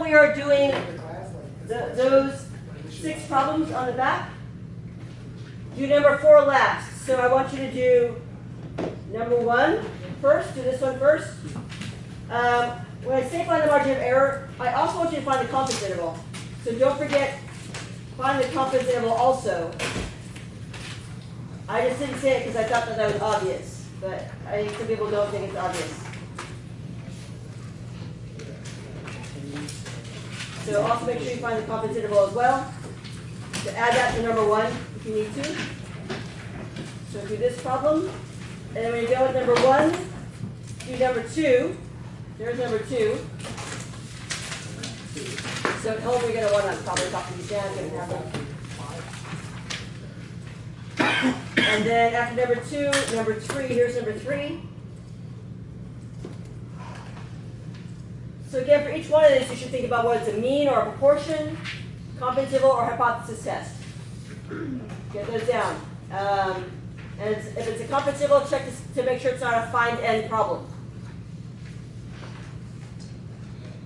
we are doing those 6 problems on the back, do number 4 last. So I want you to do number 1 first. Do this one first. When I say find the margin of error, I also want you to find the confidence interval. So don't forget, find the confidence interval also. I just didn't say it because I thought that was obvious, but I think some people don't think it's obvious. So also make sure you find the confidence interval as well. So add that to number 1 if you need to. So do this problem. And then when you're done with number 1, do number 2. There's number 2. So at home you're going to want to probably copy these down. Going to have them. And then after number 2, number 3, here's number 3. So again, for each one of these, you should think about whether it's a mean or a proportion, confidence interval, or hypothesis test. Get those down. And if it's a confidence interval, check to make sure it's not a find end problem.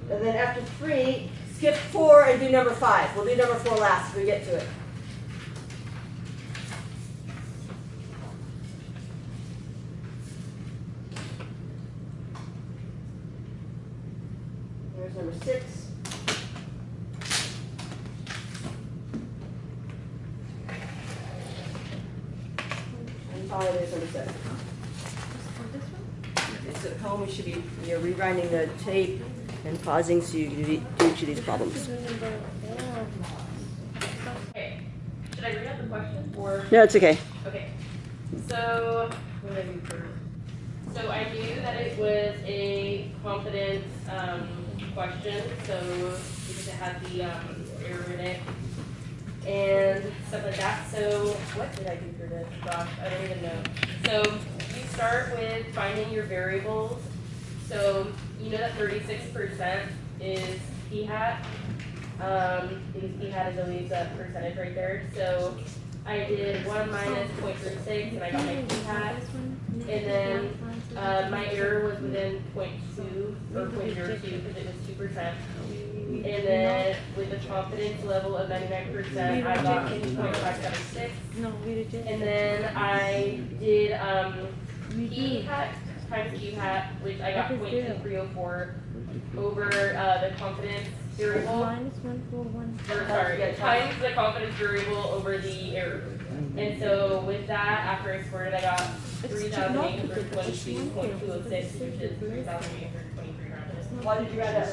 And then after 3, skip 4 and do number 5. We'll do number 4 last when we get to it. There's number 6. And finally, there's number 7. So at home, we should be rewinding the tape and pausing so you can do each of these problems. Okay. Should I read out the question or? No, it's okay. Okay. So what did I do first? So I knew that it was a confidence question. So because it had the error in it and stuff like that. So what did I do for this? Gosh, I don't even know. So you start with finding your variables. So you know that 36% is p hat. Because p hat is always a percentage right there. So I did 1 minus 0.36 and I got my p hat. And then my error was within 0.2 or 0.02 because it was 2%. And then with a confidence level of 99%, I got 0.576. And then I did p hat times q hat, which I got 0.2304 over the confidence variable. Or sorry, times the confidence variable over the error. And so with that, after I squared it, I got 3,822.206, which is 3,823 rounded. Why did you round up?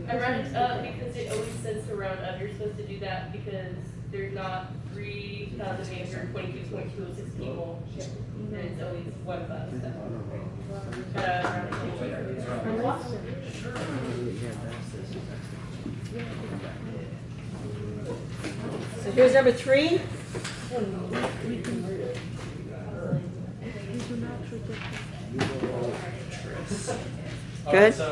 I rounded up because it always says to round up. You're supposed to do that because there's not 3,822.206 people. There's always one of us. So here's number 3. Good. So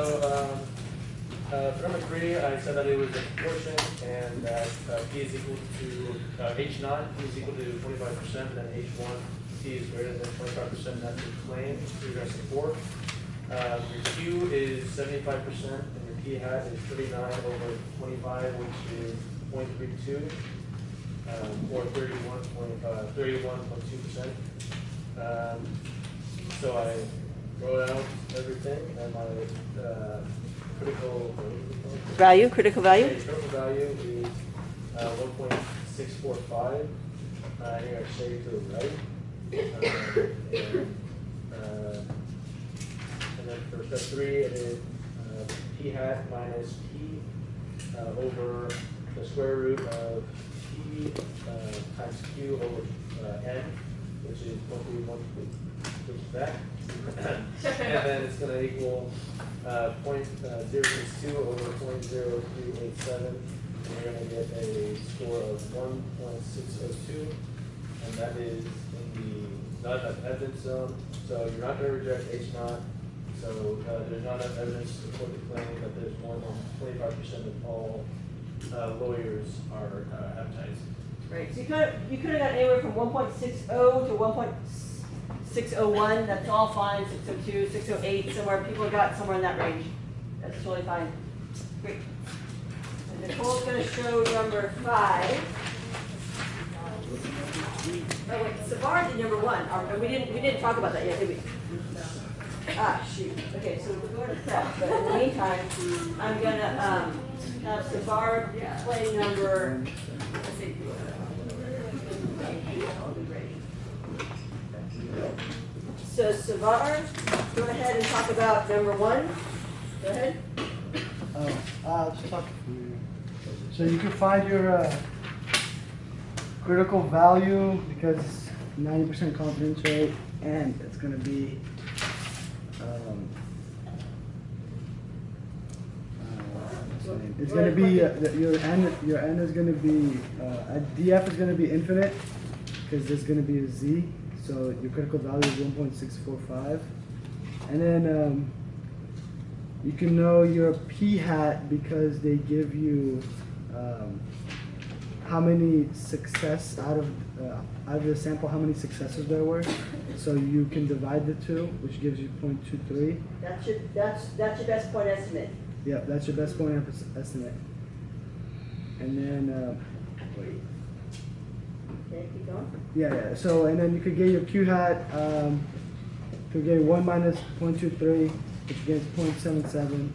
for number 3, I said that it was a proportion and that p is equal to h naught, p is equal to 25%, and then h1, p is greater than 25%. That's your claim. So you're going to support. Your q is 75%, and your p hat is 39 over 25, which is 0.32, or 31.2%. So I wrote out everything, and my critical value. Yeah, critical value is 1.645. Here I shade to the right. And then for step 3, it is p hat minus p over the square root of p times q over n, which is 0.31, which is that. And then it's going to equal 0.062 over 0.0387. And you're going to get a score of 1.602. And that is in the not enough evidence zone. So you're not going to reject H naught. So there's not enough evidence to support the claim that there's more than 25% of all lawyers are advertised. Right. So you could have gotten anywhere from 1.60 to 1.601. That's all fine. 602, 608, somewhere people got somewhere in that range. That's totally fine. Great. show number 5. Oh wait, Savar did number 1. We didn't talk about that yet, did we? Ah, shoot. Okay, so we're going to prep, but in the meantime, I'm gonna have Savar play number. Let's see. So Savar, go ahead and talk about number 1. Go ahead. I'll just talk. So you can find your critical value because 90% confidence rate, and it's going to be it's going to be your n is going to be a df is going to be infinite because there's going to be a z. So your critical value is 1.645, and then you can know your p-hat because they give you how many success out of the sample, how many successes there were. So you can divide the two, which gives you 0.23. That's your best point estimate. Yeah, that's your best point estimate. And then wait. Okay, keep going. Yeah. So and then you could get your q-hat. You could get 1 minus 0.23, which gets 0.77,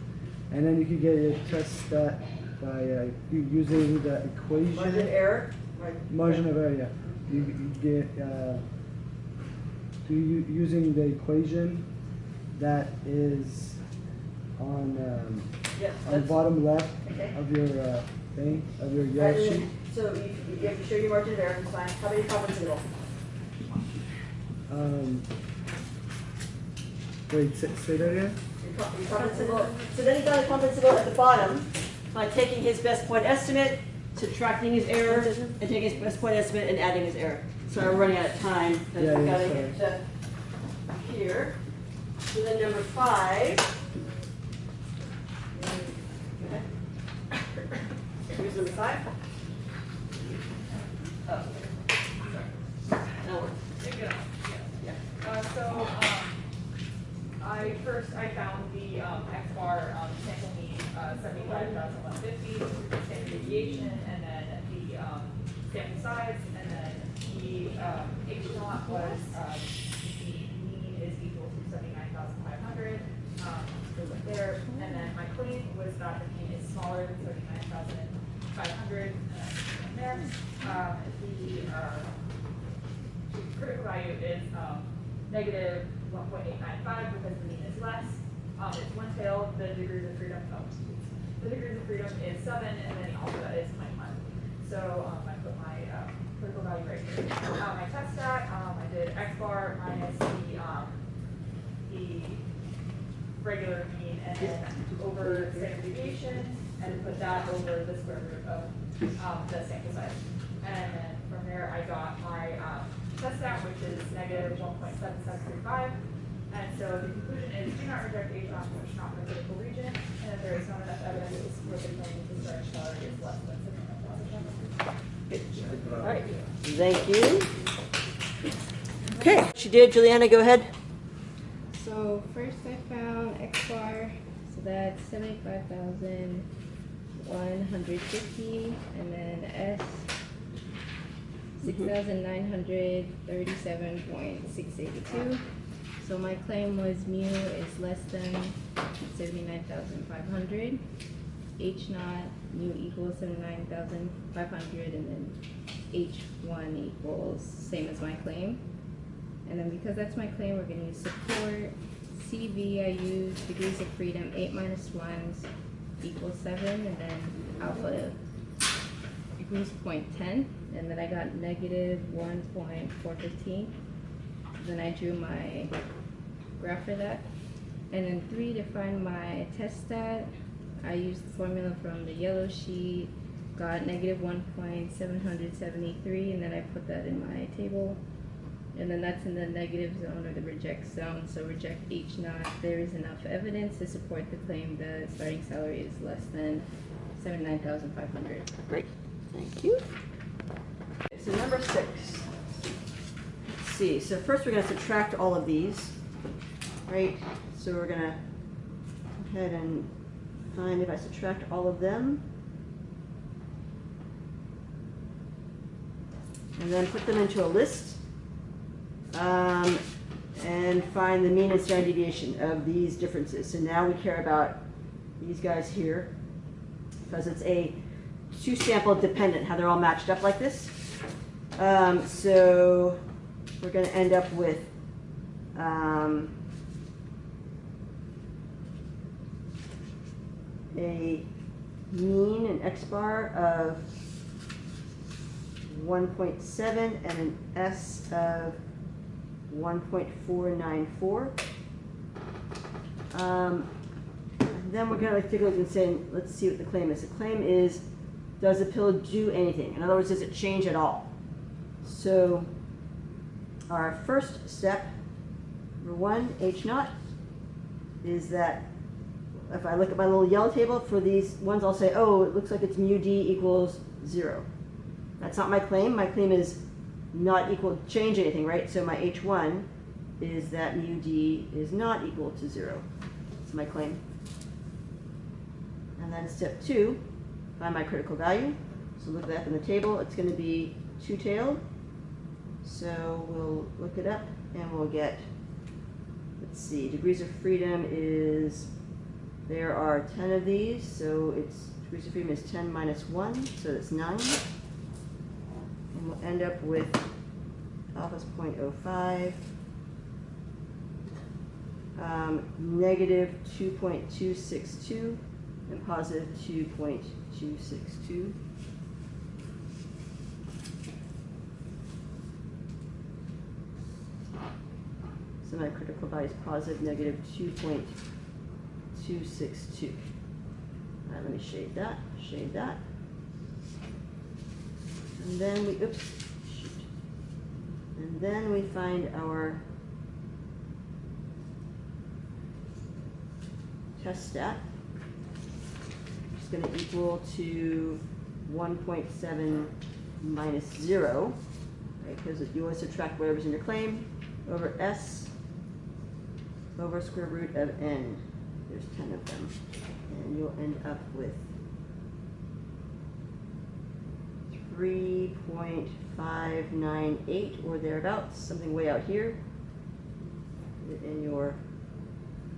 and then you could get your test stat by using the equation. Margin of error. Margin of error, yeah. You get using the equation that is on the bottom left of your thing of your Yelp sheet. So you have to show your margin of error. It's fine. How many confidence interval? Wait, say that again? Your confidence interval. So then you got a confidence interval at the bottom by taking his best point estimate, subtracting his error, and taking his best point estimate and adding his error. Sorry, we're running out of time. But Yeah, we've got to sorry. get to here. So then number 5. Okay. Here's number 5. Oh. That'll work. I found the X bar sample mean 75,150, standard deviation, and then the sample size, and then the H naught was the mean is equal to 79,500. There, and then my claim was that the mean is smaller than 79,500. There, the critical value is negative 1.895 because the mean is less. It's one tail. The degrees of freedom. The degrees of freedom is 7, and then the alpha is 21. So I put my critical value right here. My test stat. I did X bar minus the regular mean, and then over standard deviation, and put that over the square root of the sample size. And then from there, I got my test stat, which is negative 1.7735. And so the conclusion is do not reject H naught, which is not in the critical region, and if there is not enough evidence to support the claim that the starting salary is less than 79,000. All right. Thank you. Okay. She did. Juliana, go ahead. So first I found X bar, so that's 75,150, and then S 6,937.682. So my claim was mu is less than 79,500. H naught mu equals 79,500, and then H1 equals same as my claim. And then because that's my claim, we're going to use support. CV, I use degrees of freedom 8 minus 1s equals 7, and then alpha equals 0.10, and then I got negative 1.415. Then I drew my graph for that. And then 3, to find my test stat, I used the formula from the yellow sheet, got negative 1.773, and then I put that in my table. And then that's in the negative zone or the reject zone, so reject H naught. There is enough evidence to support the claim the starting salary is less than 79,500. Great. Thank you. So number 6. Let's see. So first we're going to subtract all of these, right? So we're going to go ahead and find if I subtract all of them. and then put them into a list, and find the mean and standard deviation of these differences. So now we care about these guys here, because it's a two-sample dependent, how they're all matched up like this. So we're going to end up with a mean, an x bar of 1.7 and an s of 1.494. And then we're going to take a look and say, let's see what the claim is. The claim is, does the pill do anything? In other words, does it change at all? So our first step, number one, H naught, is that if I look at my little yellow table for these ones, I'll say, oh, it looks like it's mu d equals 0. That's not my claim. My claim is not equal, change anything, right? So my H1 is that mu d is not equal to 0. That's my claim. And then step 2, find my critical value. So look that up in the table. It's going to be two-tailed. So we'll look it up and we'll get, let's see, degrees of freedom is, there are 10 of these, so it's, degrees of freedom is 10 minus 1, so that's 9. And we'll end up with alpha's 0.05, negative 2.262, and positive 2.262. So my critical value is positive negative 2.262. All right, let me shade that, And then we, oops, shoot. And then we find our test stat, which is going to equal to 1.7 minus 0, right? Because you always subtract whatever's in your claim, over S over square root of n. There's 10 of them. And you'll end up with 3.598 or thereabouts, something way out here in your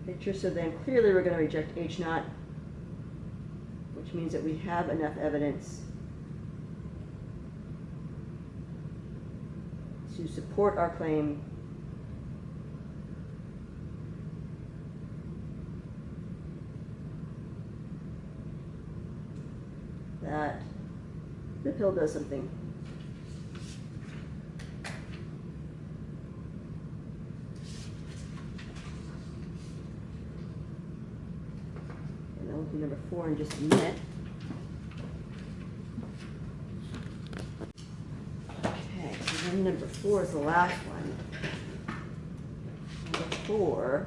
picture. So then clearly we're going to reject H naught, which means that we have enough evidence to support our claim that the pill does something. And then we'll do number 4 in just a minute. Okay, so then number 4 is the last one. Number 4,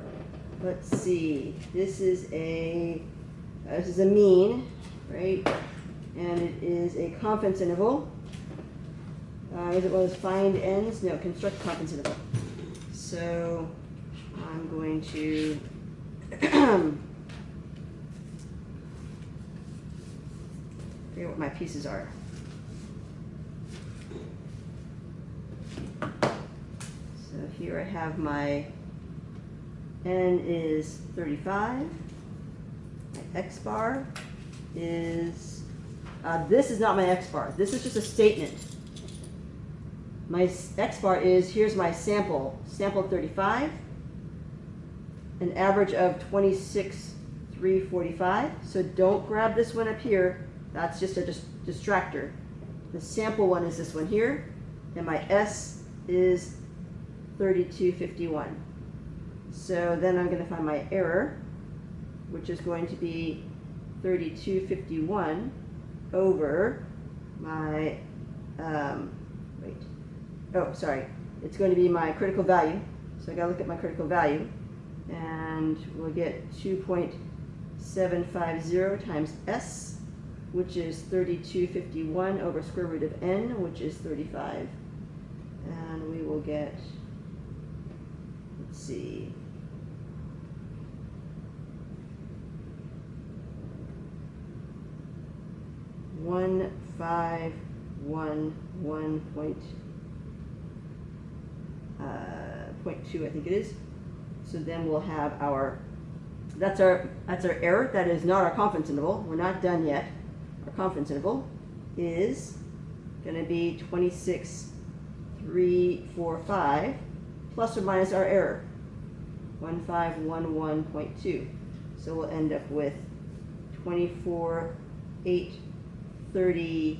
let's see, this is a mean, right? And it is a confidence interval. Is it was find ends? No, construct confidence interval. So I'm going to figure what my pieces are. So here I have my n is 35. My x bar is this is not my x bar. This is just a statement. My x bar is, here's my sample 35, an average of 26,345. So don't grab this one up here. That's just a distractor. The sample one is this one here, and my S is 3251. So then I'm going to find my error, which is going to be 3251 over my, it's going to be my critical value. So I got to look at my critical value, and we'll get 2.750 times S, which is 3251 over square root of n, which is 35. And we will get, let's see, 1511.8. 0.2, I think it is. So then we'll have our, that's our error. That is not our confidence interval. We're not done yet. Our confidence interval is going to be 26,345 plus or minus our error, 1511.2. So we'll end up with 24,830.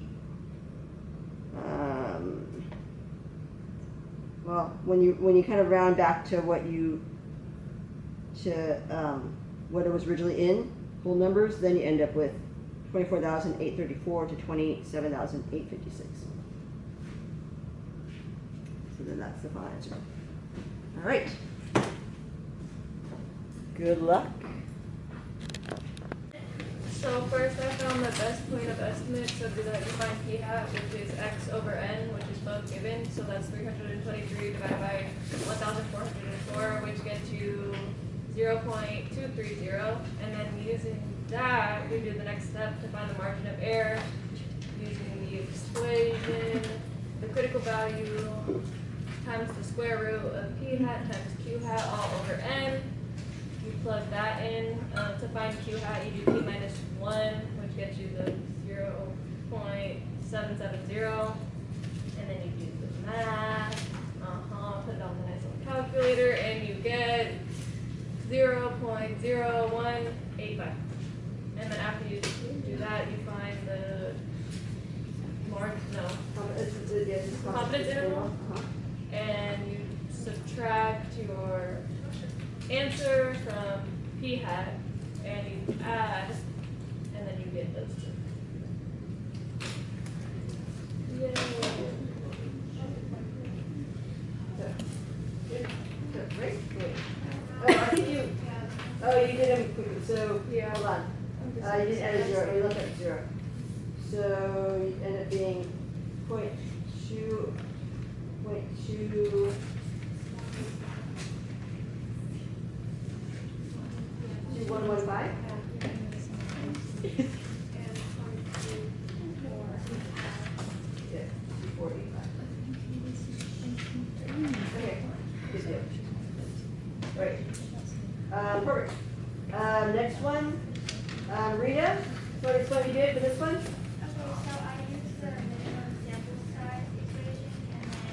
Well, when you kind of round back to what it was originally in whole numbers, then you end up with 24,834 to 27,856. So then that's the final answer. All right. Good luck. So first I found the best point of estimate, so do that you find p hat, which is x over n, which is both given, so that's 323 divided by 1,404, which gets you 0.230, and then using that, we do the next step to find the margin of error, using the equation, the critical value times the square root of p hat times q hat all over n. You plug that in. To find q hat, you do p minus 1, which gets you the 0.770, and then you do the math, put it on the nice little calculator, and you get 0.0185. And then after you do that, you find the confidence interval, and you subtract your answer from p hat, and you add, and then you get those two. Yay. Great. Oh, I think you. Oh, you did them quickly. So Yeah. hold on. You didn't add a 0. You left at 0. So you end up being 0.2. 2115? Yeah, 245. Okay, good deal. Right. Perfect. Next one, Rita, what you did for this one? Okay, so I used the minimum sample size equation, and then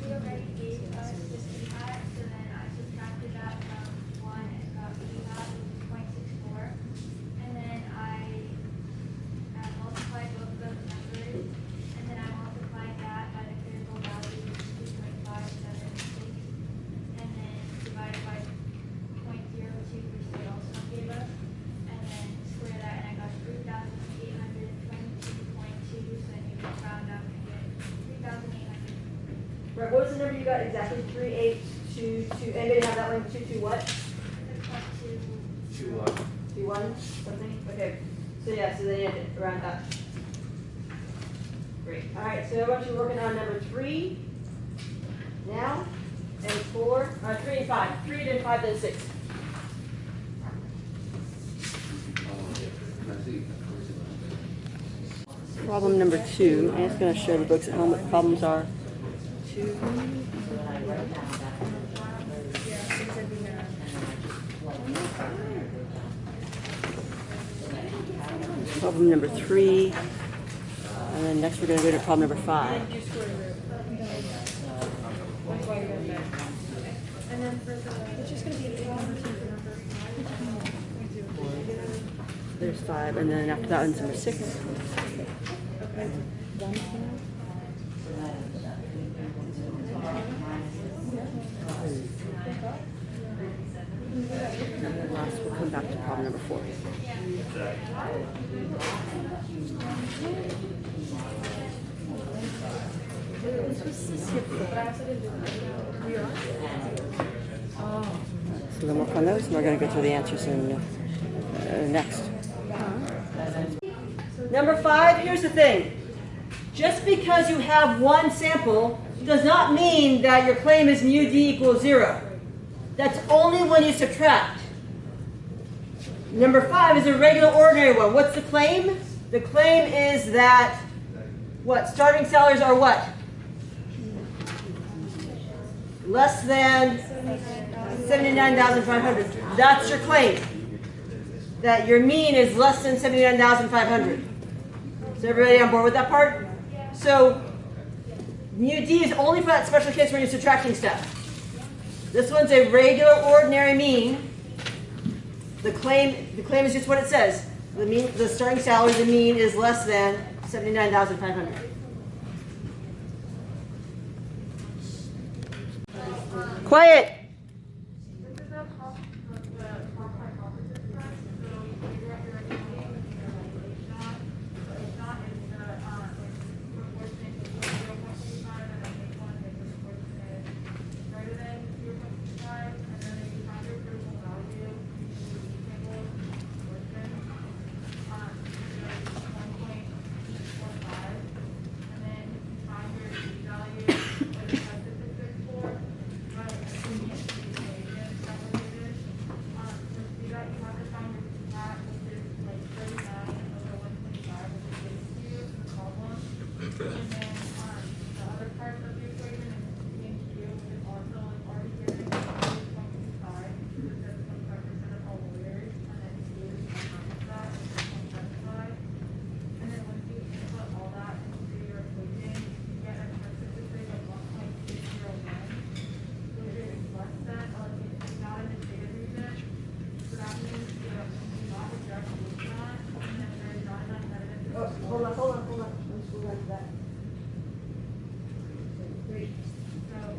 we already gave us this p hat, so then I subtracted that from 1 and got p hat, which is 0.64, and then I multiplied both of those numbers, and then I multiplied that by the critical value, which is 2.576, and then divided by 0.02, which they also gave us, and then square that, and I got 3,822.2, so then you can round up and get 3,800. Right, what was the number you got exactly? 3822. Anybody have that one? 22 what? 21 something? Okay. So yeah, so then you have to round up. Great. All right, so I want you working on number 3 now, and 4, 3 and 5. 3, then 5, then 6. Problem number 2. I'm just going to show the books at home what the problems are. 2. Problem number 3. And then next we're going to go to problem number 5. And then for the, it's just going to be a number 2 for number 5. There's 5, and then after that one's number 6. Okay. And then last we'll come back to problem number 4. So then work on those, and we're going to go through the answers in next. Number 5, here's the thing. Just because you have one sample does not mean that your claim is mu d equals 0. That's only when you subtract. Number 5 is a regular ordinary one. What's the claim? The claim is that, what, starting salaries are what? less than 79,500. That's your claim. That your mean is less than 79,500. Is everybody on board with that part? So mu d is only for that special case when you're subtracting stuff. This one's a regular ordinary mean. The claim is just what it says. The starting salary, the mean is less than 79,500. Quiet. This is a top hypothesis test, so you figure out your meaning, and your H-naught. So H-naught is the proportion to 0.25, and then H1 is the proportion greater than 0.25, and then if you find your critical value, you use the table proportion, 1.45, and then you find your p-value, like the test statistics for, but you can't see the equation that way it is. To do that, you have to find your p-hat, which is like 39 over 125, which is base 2 in the problem. And then the other part of the equation is p and q, which is also like already given 1.25, because it says 25% of all lawyers, and then q is 1 minus that, which is 0.75. And then once you input all that into your equation, you get a test statistic of 1.601, which is less than, it's not in the shaded region. So that means you do not reject H-naught, and then there is not enough evidence. Oh, hold on. Let's move on to that. So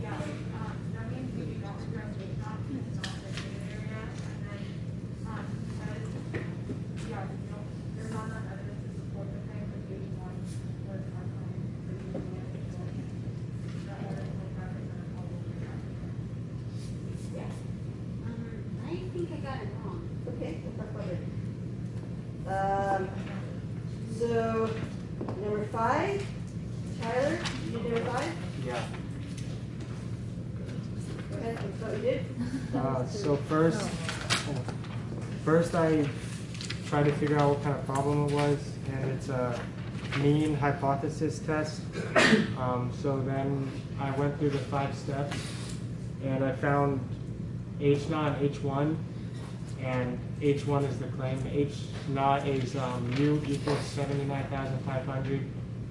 yeah, that means you do not reject H-naught, it's not in the shaded area, and then, because, yeah, there's not enough evidence to support the claim that H1 was our claim, so you can't support that other 25% of all lawyers. I think I got it wrong. Okay, we'll talk about it. So, number 5, Tyler, you did number 5? Yeah. Go ahead, that's what you did. So first I tried to figure out what kind of problem it was, and it's a mean hypothesis test. So then I went through the 5 steps, and I found H0 and H1, and H1 is the claim. H0 is mu equals 79,500.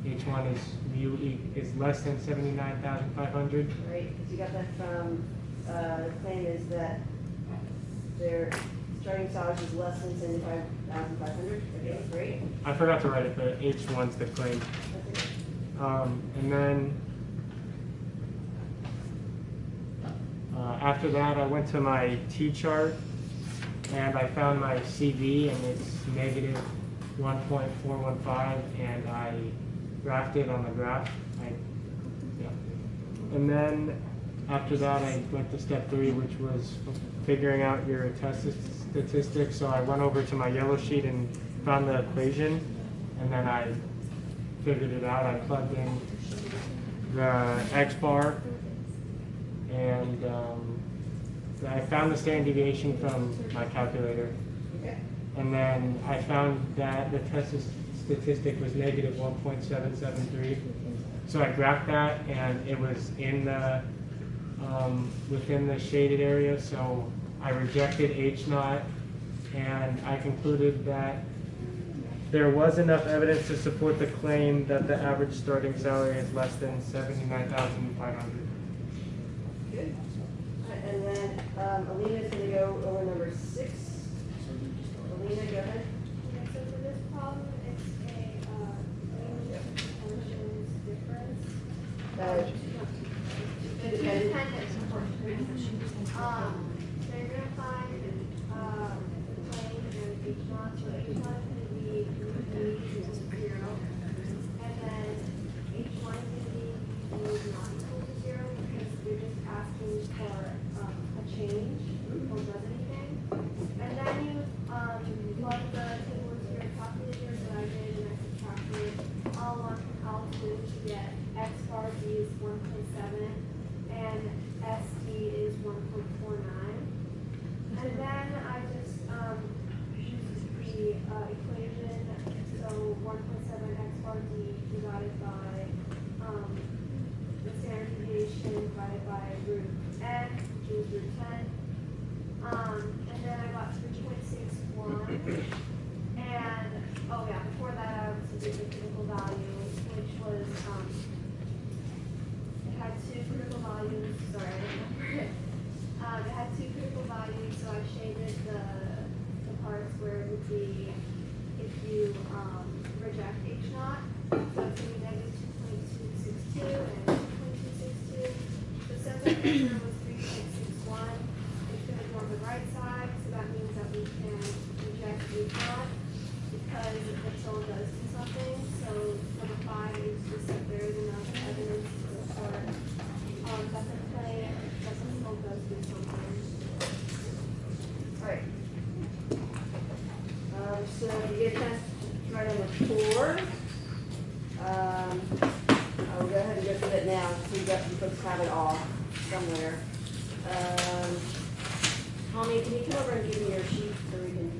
H1 is mu is less than 79,500. Right, because you got that from, the claim is that their starting salary is less than 75,500. Okay, great. I forgot to write it, but H1's the claim. That's it. And then after that, I went to my T-chart, and I found my CV, and it's negative 1.415, and I graphed it on the graph. And then after that, I went to step 3, which was figuring out your test statistics. So I went over to my yellow sheet and found the equation, and then I figured it out. I plugged in the X bar, and I found the standard deviation from my calculator. Okay. And then I found that the test statistic was negative 1.773. So I graphed that, and it was in the within the shaded area. So I rejected H0, and I concluded that there was enough evidence to support the claim that the average starting salary is less than 79,500. Good. And then Alina's going to go over number 6. Alina, go ahead. Okay, so for this problem, it's a functions difference. Independent. So you're gonna find the plane and H0, so H0 is gonna be equal to 0, and then H1 is gonna be not equal to 0 because you're just asking for a change or does anything. And then you plug the table into your calculator that I did, and I subtracted L1 from L2 to get X bar D is 1.7 and ST is 1.49. And then I just used the equation, so 1.7 X bar D divided by the standard deviation divided divided by root n, which is root 10. And then I got 3.61. And, oh yeah, before that I also did the critical value, which was, it had two critical values, sorry, I didn't remember it. It had two critical values, so I shaded the parts where it would be if you reject H naught. So it's going to be negative 2.262 and 2.262. So since our answer was 3.61, it's going to go on the right side, so that means that we can reject H naught because the tool does do something. So number 5 is just that there is enough evidence to support that the play, that the tool does do something. Alright. So you get a chance to try number 4. I'll go ahead and go through that now, so you folks have it all somewhere. Tommy, can you come over and give me your sheet so we can,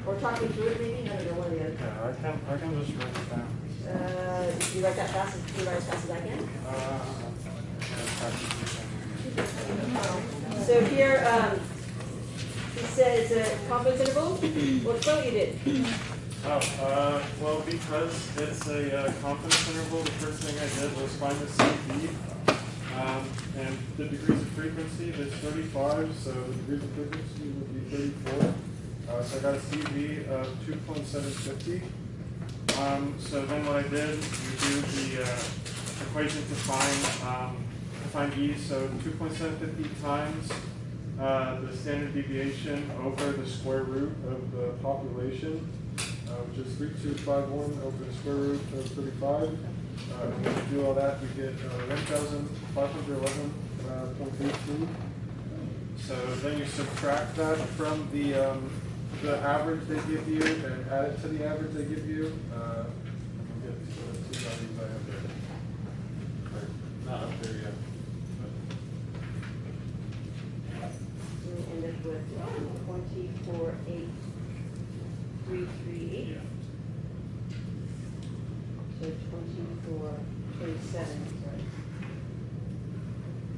or talk me through it maybe? I don't know, one or the other. Yeah, I can just write it down. You write that fast, can you write as fast as I can? So here, it says confidence interval. Well, explain what you did. Well, because it's a confidence interval, the first thing I did was find the CV. And the degrees of frequency, there's 35, so the degrees of frequency would be 34. So I got a CV of 2.750. So then what I did, we do the equation to find E. So 2.750 times the standard deviation over the square root of the population, which is 3251 over the square root of 35. And when we do all that, we get 1,511.82. So then you subtract that from the average they give you and add it to the average they give you. And you get the two values I have there. Not up there yet. We end up with 24,833. Yeah. So 24, 27, sorry.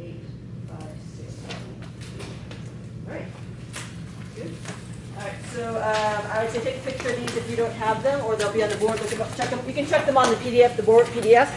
8, 5, 6. All right. Good. All right. So I would say take a picture of these if you don't have them, or they'll be on the board. Look them up, check them. You can check them on the PDF, the board PDF.